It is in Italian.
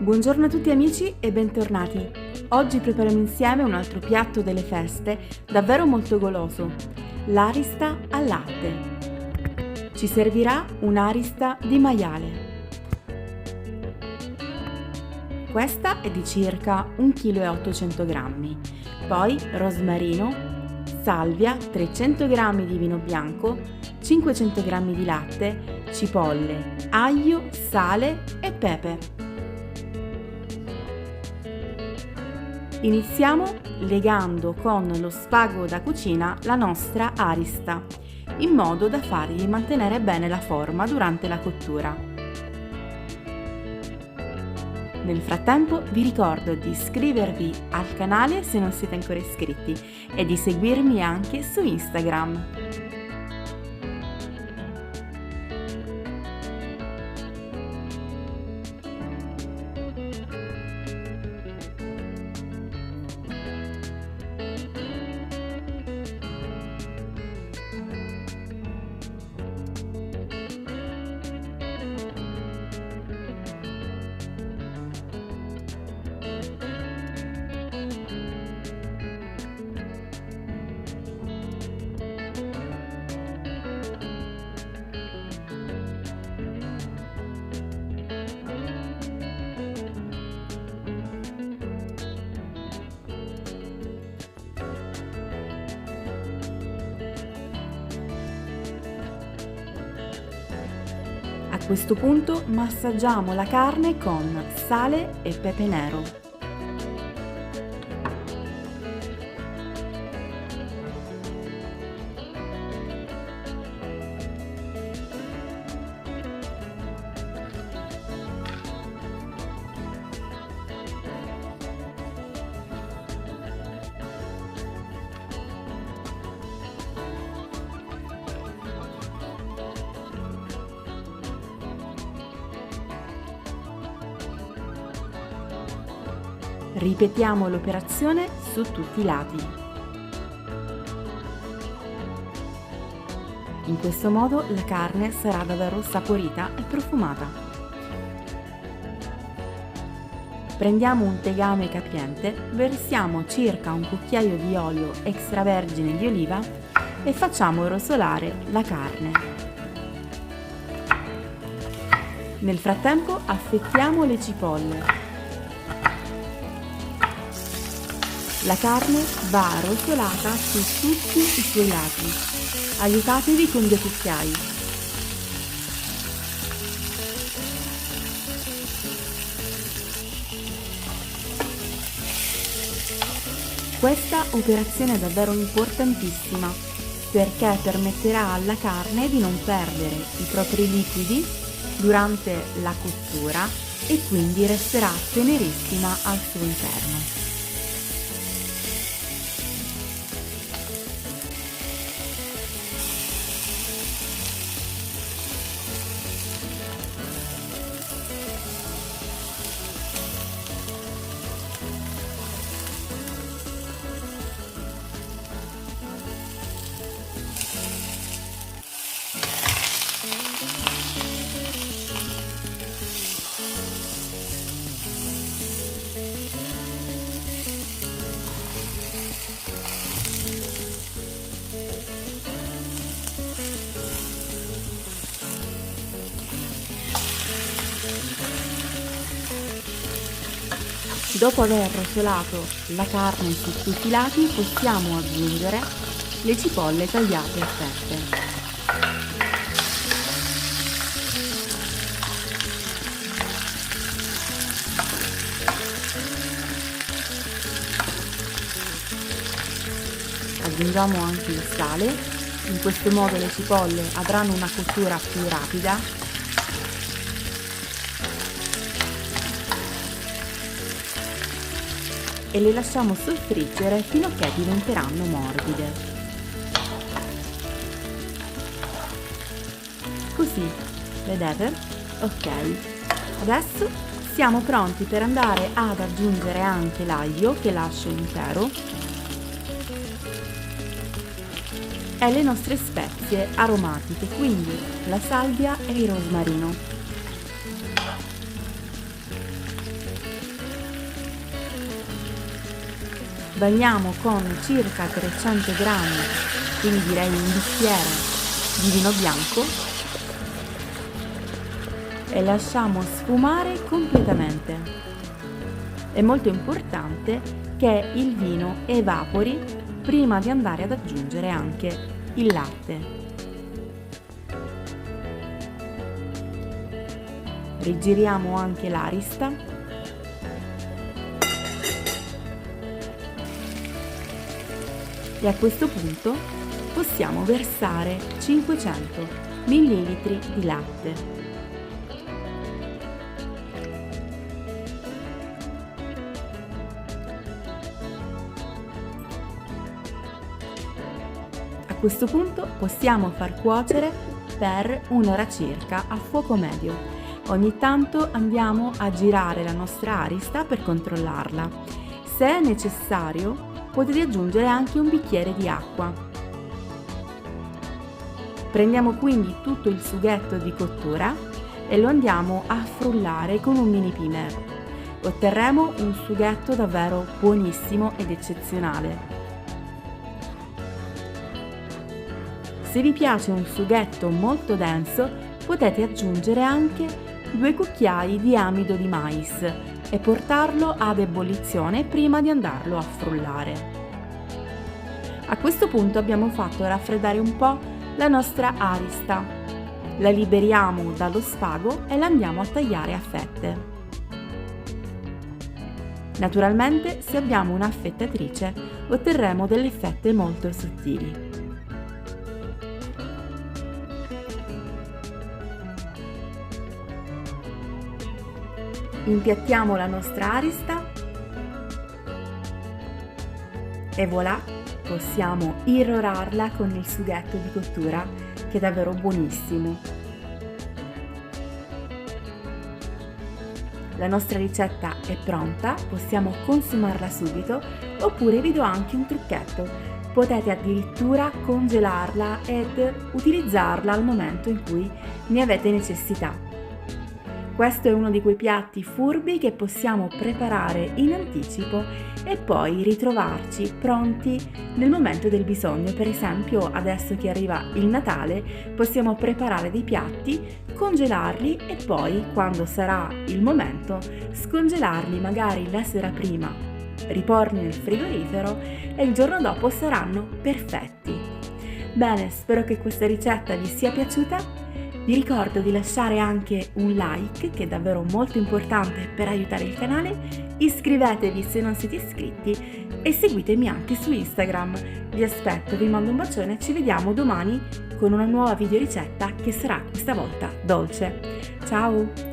Buongiorno a tutti amici e bentornati. Oggi prepariamo insieme un altro piatto delle feste davvero molto goloso, l'arista al latte. Ci servirà un'arista di maiale. Questa è di circa 1,8 kg. Poi rosmarino, salvia, 300 g di vino bianco, 500 g di latte, cipolle, aglio, sale e pepe. Iniziamo legando con lo spago da cucina la nostra arista, in modo da fargli mantenere bene la forma durante la cottura. Nel frattempo vi ricordo di iscrivervi al canale se non siete ancora iscritti e di seguirmi anche su Instagram. A questo punto massaggiamo la carne con sale e pepe nero. Ripetiamo l'operazione su tutti i lati. In questo modo la carne sarà davvero saporita e profumata. Prendiamo un tegame capiente, versiamo circa un cucchiaio di olio extravergine di oliva e facciamo rosolare la carne. Nel frattempo affettiamo le cipolle. La carne va rosolata su tutti i suoi lati. Aiutatevi con 2 cucchiai. Questa operazione è davvero importantissima perché permetterà alla carne di non perdere i propri liquidi durante la cottura e quindi resterà tenerissima al suo interno. Dopo aver rosolato la carne su tutti i lati, possiamo aggiungere le cipolle tagliate a fette. Aggiungiamo anche il sale, in questo modo le cipolle avranno una cottura più rapida. E le lasciamo soffriggere fino a che diventeranno morbide. Così, vedete? Ok. Adesso siamo pronti per andare ad aggiungere anche l'aglio, che lascio intero, e le nostre spezie aromatiche, quindi la salvia e il rosmarino. bagniamo con circa 300 grammi, quindi direi un bicchiere di vino bianco, e lasciamo sfumare completamente. È molto importante che il vino evapori prima di andare ad aggiungere anche il latte. Rigiriamo anche l'arista e a questo punto possiamo versare 500 ml di latte. A questo punto possiamo far cuocere per un'ora circa a fuoco medio. Ogni tanto andiamo a girare la nostra arista per controllarla. Se è necessario, potete aggiungere anche un bicchiere di acqua. Prendiamo quindi tutto il sughetto di cottura e lo andiamo a frullare con un mini pimer. Otterremo un sughetto davvero buonissimo ed eccezionale. Se vi piace un sughetto molto denso, potete aggiungere anche 2 cucchiai di amido di mais e portarlo ad ebollizione prima di andarlo a frullare. A questo punto abbiamo fatto raffreddare un po' la nostra arista. La liberiamo dallo spago e la andiamo a tagliare a fette. Naturalmente, se abbiamo un'affettatrice, otterremo delle fette molto sottili. Impiattiamo la nostra arista e voilà, possiamo irrorarla con il sughetto di cottura che è davvero buonissimo. La nostra ricetta è pronta, possiamo consumarla subito oppure vi do anche un trucchetto. Potete addirittura congelarla ed utilizzarla al momento in cui ne avete necessità. Questo è uno di quei piatti furbi che possiamo preparare in anticipo e poi ritrovarci pronti nel momento del bisogno. Per esempio, adesso che arriva il Natale, possiamo preparare dei piatti, congelarli e poi, quando sarà il momento, scongelarli magari la sera prima, riporli nel frigorifero e il giorno dopo saranno perfetti. Bene, spero che questa ricetta vi sia piaciuta. Vi ricordo di lasciare anche un like, che è davvero molto importante per aiutare il canale, iscrivetevi se non siete iscritti e seguitemi anche su Instagram. Vi aspetto, vi mando un bacione e ci vediamo domani con una nuova video ricetta che sarà questa volta dolce. Ciao!